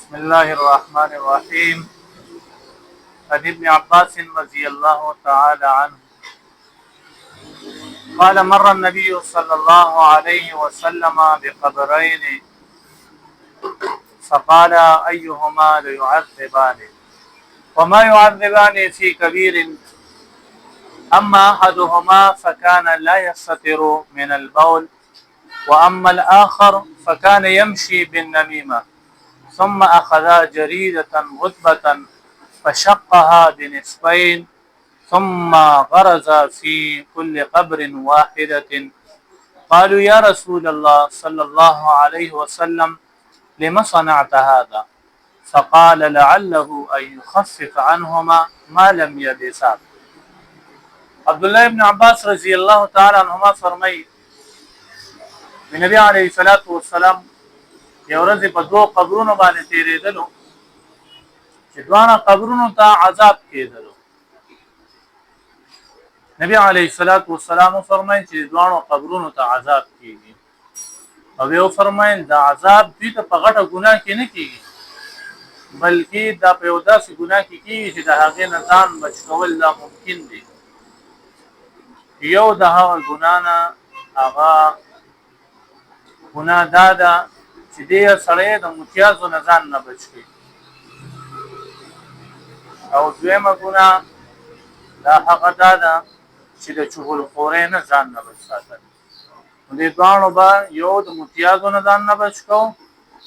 بسم الله الرحمن الرحيم. عن ابن عباس رضي الله تعالى عنه قال مر النبي صلى الله عليه وسلم بقبرين فقال أيهما ليعذبان وما يعذبان في كبير أما أحدهما فكان لا يستتر من البول وأما الآخر فكان يمشي بالنميمة ثم أخذا جريدة غتبة فشقها بنصفين ثم غرز في كل قبر واحدة. قالوا يا رسول الله صلى الله عليه وسلم لما صنعت هذا؟ فقال لعله أن يخفف عنهما ما لم يبسا. عبد الله ابن عباس رضی الله تعالی عنهما فرمایي نبی علیه الصلاۃ والسلام یو ورځ په دوه قبرونو باندې تیرېدلو چې دوه قبرونو ته عذاب کېدلو. نبی علیه الصلاۃ والسلام فرمایي چې دوه قبرونو ته عذاب کیږي او یو فرمایي دا عذاب دوی ته په غټه ګناه کې نه کیږي بلکې دا په یو داسې ګناه کې کیږي چې د هغې نه ځان بچ کول دا ممکن دي. یو د هغه ګناه نه هغه ګناه دا ده چې دې سړی د متیازو نه ځان نه بچ کړي او دویمه ګناه دا هغه دا ده چې د چغلخورۍ نه ځان نه بچ ساتل. دې دواړو به یو د متیازو نه ځان نه بچ کو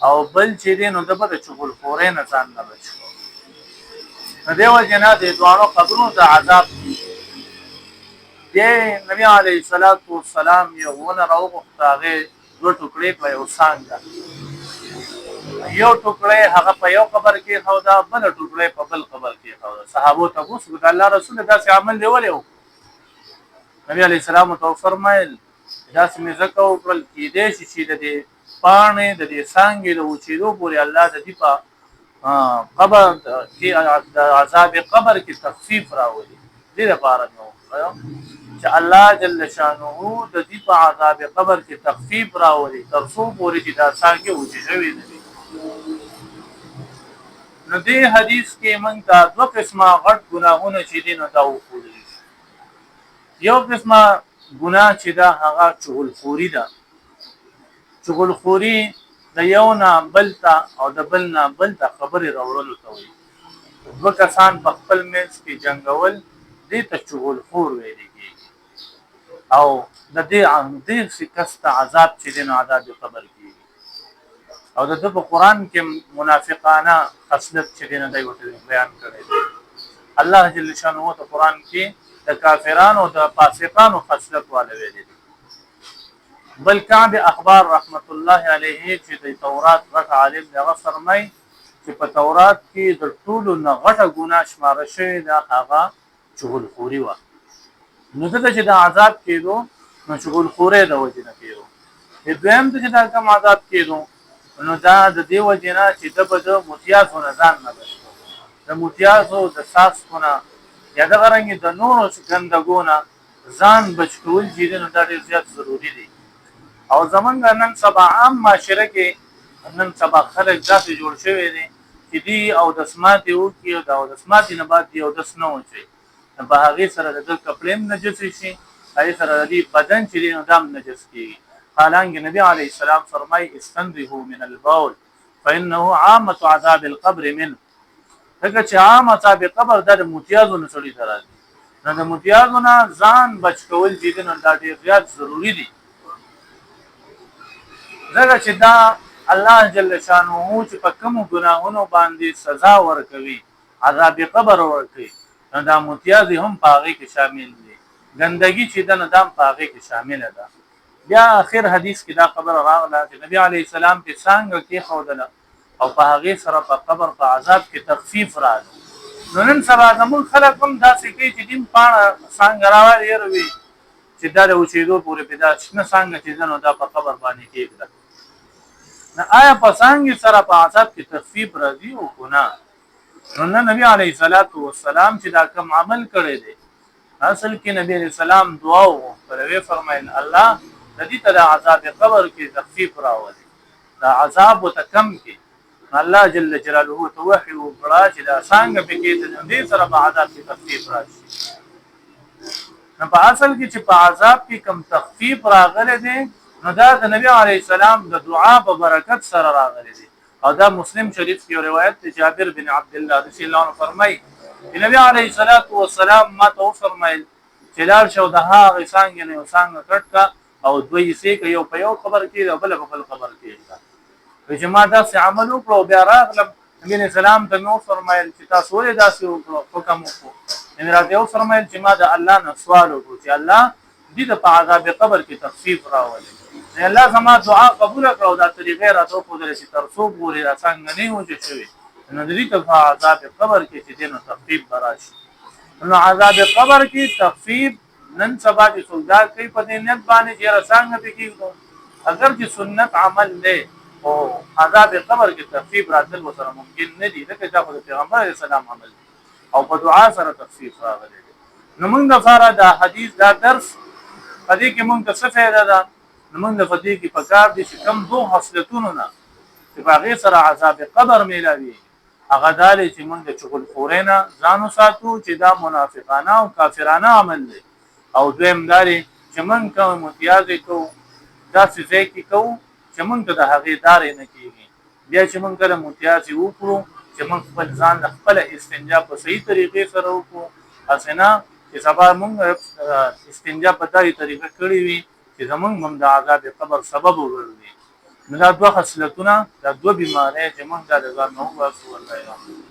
او بل چې دی نو د به د چغلخورۍ نه ځان نه بچ کو. نو دې وجې نه دې دواړو قبرونو ته عذاب دی. نبی علیه الصلاۃ والسلام یو ونه راوغوښته هغې دوه ټوکړې په یو څانګه یو ټوکړی هغه په یو قبر کې ایښوده بله ټوکړی په بل قبر کې ایښوده. صحابو تپوس وکړه الله رسول داسې عمل دی ولې وکړو؟ نبي علیه السلام ورته وفرمیل داسې مې ځکه وکړل کیدی شي چې د دې پاڼې د دې څانګې د وچېدو پورې الله د دې په قبر کې د عذاب قبر کې تخفیف راولي. دې لپاره مې وکړه چې الله جل شانه د دې په عذاب قبر کې تخفیف راولي تر څو پورې چې دا څانګې وچې شوې نه وي. نو دې حدیث کې موږ ته دوه قسمه غټ ګناهونه چې دي نو دا وښودل شي. یو قسمه ګناه چې دا هغه چغلخوري ده. چغلخوري د یو نه بل ته او د بل نه بل ته خبرې راوړلو ته وایي. دوه کسان په خپل منځ کې جنګول دې ته چغلخور ویل کېږي او د دې کس ته عذاب چې دی نو عذاب قبر کېږي. او د په قرآن کې منافقانه خصلت چې دی نو دی ورته بیان کړی دی. الله جل شانه ته قرآن کې د کافرانو د فاسقانو خصلت والا ویلي دي. بل کعب اخبار رحمت الله علیه چې د تورات غټ عالم دی هغه فرمایي چې په تورات کې د ټولو نه غټه ګناه شماره شوې ده هغه چغلخوري وه. نو دلته چې د عذاب کېدو نو چغلخورۍ د وجې نه کېدو. دویم ته چې دا کوم عذاب کېدو نو دا د دې وجې نه چې ده به د متیازو نه ځان نه بچ کړو. د متیازو د څاڅکو نه یا دغه رنګې د نورو ګندګو نه ځان بچ کول چې دی نو دا ډېر زیات ضروري دی. او زمونږ نن سبا عام معاشره کې نن سبا خلک داسې جوړ شوی دی چې دوی اودس ماتې وکړي او د اودس ماتې نه بعد دوی اودس نه وچوي نو په هغې سره د ده کپړې هم نجسې شي هغې سره د دې بدن چې دی نو دا هم نجس کېږي. حالانکه نبي علیه السلام فرمایي استنزهوا من البول فانه عامة عذاب القبر منه. ځکه چې عام عذاب قبر دا د متیازو نه سړي ته راځي نو د متیازو نه ځان بچ کول چې دی نو دا ډېر زیات ضروري دي. ځکه چې دا الله جل شانه چې په کومو ګناهونو باندې سزا ورکوي عذاب قبر ورکوي نو دا متیازې هم په هغې کې شامل دي. ګندګي چې ده نو دا هم په هغې کې شامله ده. بیا اخر حدیث کې دا خبره راغله چې نبي علیه السلام پې څانګه کېښودله او په هغې سره په قبر په عذاب کې تخفیف راغی. نو نن سبا زموږ خلک هم داسې کوي چې دین پاڼه څانګه راوروي چې دا د وچېدو پورې پې دا شنه څانګه چې ده نو دا په قبر باندې کېږده. نو آیا په څانګې سره په عذاب کې تخفیف راځي او که نه؟ نو نه نبي علیه الصلاۃ والسلام چې دا کوم عمل کړی دی اصل کې نبی علیه السلام دعا وغوښتله ویې فرمایل الله د دې ته د عذاب قبر کې تخفیف راولي دا عذاب ورته کم کړي الله جل جلاله توحي وکړه چې دا څنګه پکې د دې سره په عذاب کې تخفیف راشي. نو په اصل کې چې په عذاب کې کم تخفیف راغلی دی نو دا د نبی علیه السلام د دعا په برکت سره راغلی دی. او دا مسلم شریف کې روایت دی جابر بن عبد الله رضی الله عنه فرمایي چې نبی علیه السلام ما ته فرمایل چې لار شو د هغه څنګه نه څنګه کټکا او دوی سي کې یو په یو خبر کې او بل په بل خبر کې چې ما دا څه عمل وکړو بیا راغلم نبی اسلام ته نو فرمایل چې تاسو ولې داسې وکړو حکم وکړو نبی راته یو فرمایل چې ما د الله نه سوال وکړو چې الله دې په عذاب قبر کې تخفیف راولي نه الله زما دعا قبول کړو دا طریقې راته په دې چې ترڅو پوری څنګه نه و چې شوی نو دې ته په عذاب قبر کې چې دینو تخفیف براشي. نو عذاب قبر کې تخفیف نن سبا چې سوګار کوي په دې نیت باندې چې رسانګ به کیږي اگر چې سنت عمل نه او عذاب قبر کې تخفیف راتل وسره ممکن نه دي لکه دا د پیغمبر اسلام عمل دی او په دعا سره تخفیف راغلی. نو موږ د فاره دا حدیث دا درس پدې کې موږ ته څه فائدہ ده نو موږ د پدې کې پکار دي چې کم دوه خصلتونو نه چې باغې سره عذاب قبر میلاوي هغه دالي چې موږ د چغل خورینا ځانو ساتو چې دا منافقانه او کافرانه عمل دی او دویم دالي چې موږ کوم امتیاز کوو دا څه کې کوو چې موږ ته د هغې دارې نه کېږي بیا چې موږ کله امتیاز وکړو چې موږ خپل ځان د خپل استنجا په صحیح طریقې سره وکړو هسې نه چې سبا موږ استنجا په داسې طریقه کړې وي چې زموږ هم د عذاب قبر سبب وګرځي. نو دا دوه خصلتونه دا دوه بیمارۍ چې موږ دا د ځان نه وباسو والله